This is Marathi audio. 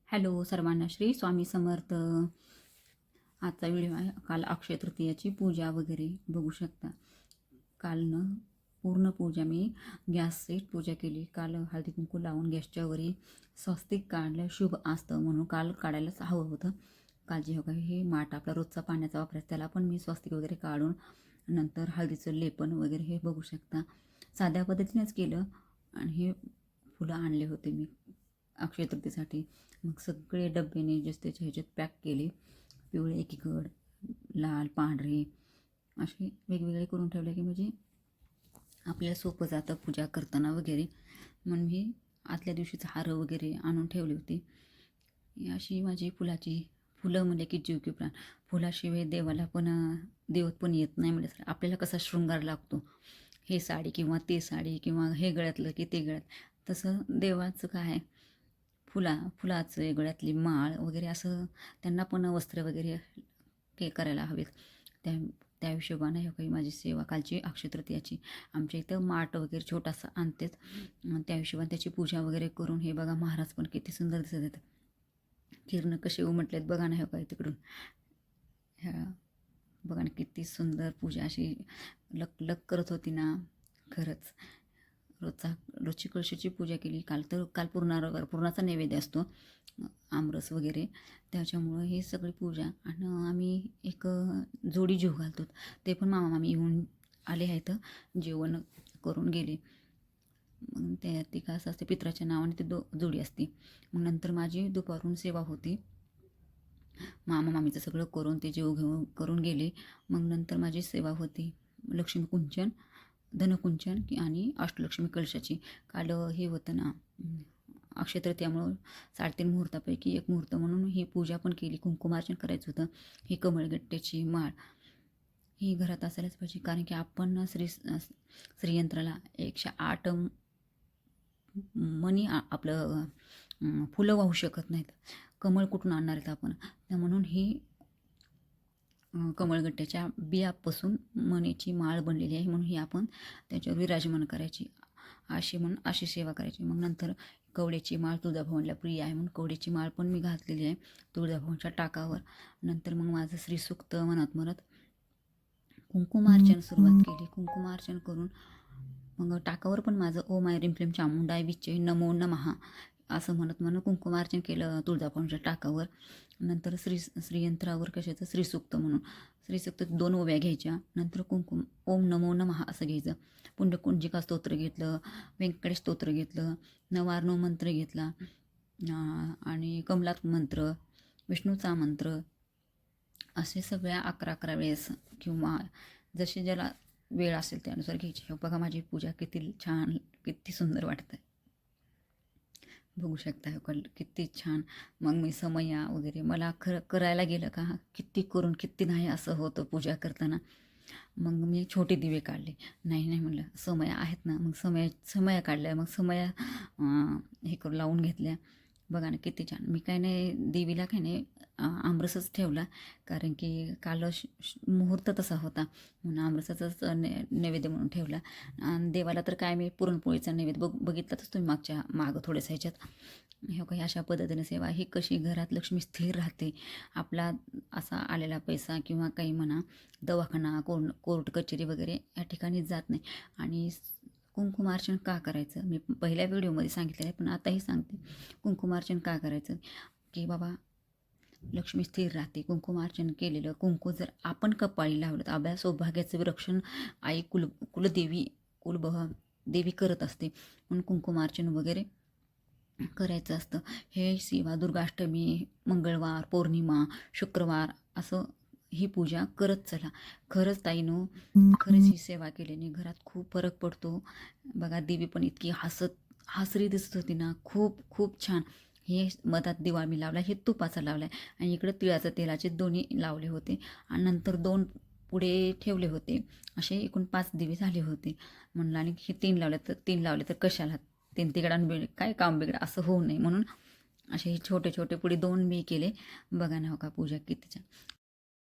हॅलो सर्वांना श्री स्वामी समर्थ. आजचा व्हिडिओ आहे. काल अक्षय तृतीयाची पूजा वगैरे बघू शकता. काल पूर्ण पूजा मी गॅसची पूजा केली. काल हळदी कुंकू लावून गॅसच्या वरी स्वस्तिक काढलं, शुभ असतं म्हणून काल काढायलाच हवं होतं. काल जे का हे माठ आपला रोजचा पाण्याचा वापरायचा त्याला पण मी स्वस्तिक वगैरे काढून नंतर हळदीचं लेपन वगैरे हे बघू शकता. साध्या पद्धतीनेच केलं आणि हे फुलं आणले होते मी अक्षय तृतीयेसाठी. मग सगळे डब्याने जस्ट त्याच्या ह्याच्यात पॅक केले. पिवळे एकीकड, लाल, पांढरे असे वेगवेगळे करून ठेवले की म्हणजे आपल्याला सोपं जातं पूजा करताना वगैरे. म्हणून मी आदल्या दिवशीच हार वगैरे आणून ठेवली होती. अशी माझी फुलं म्हणजे की जीव की प्राण. फुलाशिवाय देवाला पण देवत पण येत नाही. म्हणजे आपल्याला कसा शृंगार लागतो, हे साडी किंवा ते साडी किंवा हे गळ्यातलं की ते गळ्यात, तसं देवाचं काय फुलाचं गळ्यातली माळ वगैरे असं त्यांना पण वस्त्र वगैरे करायला हवेत. त्या हिशोबाने हे काही माझी सेवा कालची अक्षय तृतीयाची आमच्या इथं माठ वगैरे छोटासा आणतेच. त्या हिशोबाने त्याची पूजा वगैरे करून हे बघा महाराज पण किती सुंदर दिसत आहेत. किरण कसे उमटलेत बघा ना. हे काय तिकडून ह्या बघा ना, किती सुंदर पूजा अशी लक करत होती ना. खरंच रोजची कळशीची पूजा केली. काल पूर्णाचा नैवेद्य असतो, आमरस वगैरे. त्याच्यामुळं ही सगळी पूजा. आणि आम्ही एक जोडी जीव घालतो, ते पण मामा मामी येऊन आले आहेत, जेवण करून गेले. मग ती काय असं असते, पित्राच्या नावाने ते जोडी असते. मग नंतर माझी दुपारून सेवा होती. मामा मामीचं सगळं करून ते जेव घेऊन करून गेले. मग नंतर माझी सेवा होती लक्ष्मी कुंचन, धनकुंचन आणि अष्टलक्ष्मी कलशाची. काल हे होतं ना अक्षय तृतीयामुळं 3.5 मुहूर्तापैकी एक मुहूर्त म्हणून ही पूजा पण केली. कुंकुमार्चन करायचं होतं. ही कमळगट्ट्याची माळ ही घरात असायलाच पाहिजे, कारण की आपण श्रीयंत्राला 108 मनी आपलं फुलं वाहू शकत नाहीत. कमळ कुठून आणणार आहेत आपण? म्हणून ही कमळगट्ट्याच्या बियापासून मणीची माळ बनलेली आहे. म्हणून ही आपण त्याच्यावर विराजमान करायची, अशी सेवा करायची. मग नंतर कवड्याची माळ तुळजाभवानीला प्रिय आहे म्हणून कवड्याची माळ पण मी घातलेली आहे तुळजाभवानीच्या टाकावर. नंतर मग माझं श्रीसूक्त म्हणत कुंकुमार्चन सुरुवात केली. कुंकुमार्चन करून मग टाकावर पण माझं ओम आय ह्रीं क्लीं चामुंडाय विच्चे नमो नमः असं म्हणत कुंकुमार्चन केलं तुळजाभवानीच्या टाकावर. नंतर श्रीयंत्रावर कशाचं श्रीसूक्त म्हणून श्रीसूक्त 2 ओव्या घ्यायच्या. नंतर ओम नमो नमः असं घ्यायचं. पुंडकुंजिका स्तोत्र घेतलं, व्यंकटेश स्तोत्र घेतलं, नवार्णव मंत्र घेतला आणि कमलात मंत्र, विष्णूचा मंत्र, असे सगळ्या 11 वेळेस किंवा जसे ज्याला वेळ असेल त्यानुसार घ्यायची. हे बघा माझी पूजा किती छान, किती सुंदर वाटत आहे. बघू शकता हे किती छान. मग मी समया वगैरे मला करायला गेलं का किती करून किती नाही असं होतं पूजा करताना. मग मी छोटे दिवे काढले. नाही म्हणलं समया आहेत ना, मग समया काढल्या. मग समया हे करून लावून घेतल्या. बघा ना किती छान. मी काय नाही देवीला काय नाही आमरसच ठेवला, कारण की काल मुहूर्त तसा होता म्हणून आमरसाचाच नैवेद्य म्हणून ठेवला. आणि देवाला तर काय मी पुरणपोळीचा नैवेद्य बघितलाच तुम्ही मागं थोड्याशा ह्याच्यात. हे काही अशा पद्धतीने सेवा ही कशी घरात लक्ष्मी स्थिर राहते. आपला असा आलेला पैसा किंवा काही म्हणा दवाखाना कोर्ट कचेरी वगैरे या ठिकाणी जात नाही. आणि कुंकुमार्चन का करायचं मी पहिल्या व्हिडिओमध्ये सांगितलेलं आहे, पण आताही सांगते. कुंकुमार्चन का करायचं की बाबा लक्ष्मी स्थिर राहते. कुंकुमार्चन केलेलं कुंकू जर आपण कपाळी लावलं तर आपल्या सौभाग्याचं रक्षण आई कुलदेवी देवी करत असते. म्हणून कुंकुमार्चन वगैरे करायचं असतं. हे सेवा दुर्गाष्टमी, मंगळवार, पौर्णिमा, शुक्रवार असं ही पूजा करत चला. खरंच ताईनो, खरंच ही सेवा केल्याने घरात खूप फरक पडतो. बघा देवी पण इतकी हसरी दिसत होती ना, खूप छान. हे मधात दिवा मी लावला, हे तुपाचा लावला आहे आणि इकडं तिळाचं तेलाचे दोन्ही लावले होते. आणि नंतर 2 पुढे ठेवले होते. असे एकूण 5 दिवे झाले होते. म्हणलं आणि हे 3 लावले तर कशाला 3 तिकडांना काय काम बिघडा असं होऊ नये म्हणून असे छोटे पुढे 2 मी केले. बघा ना हो का पूजा किती छान.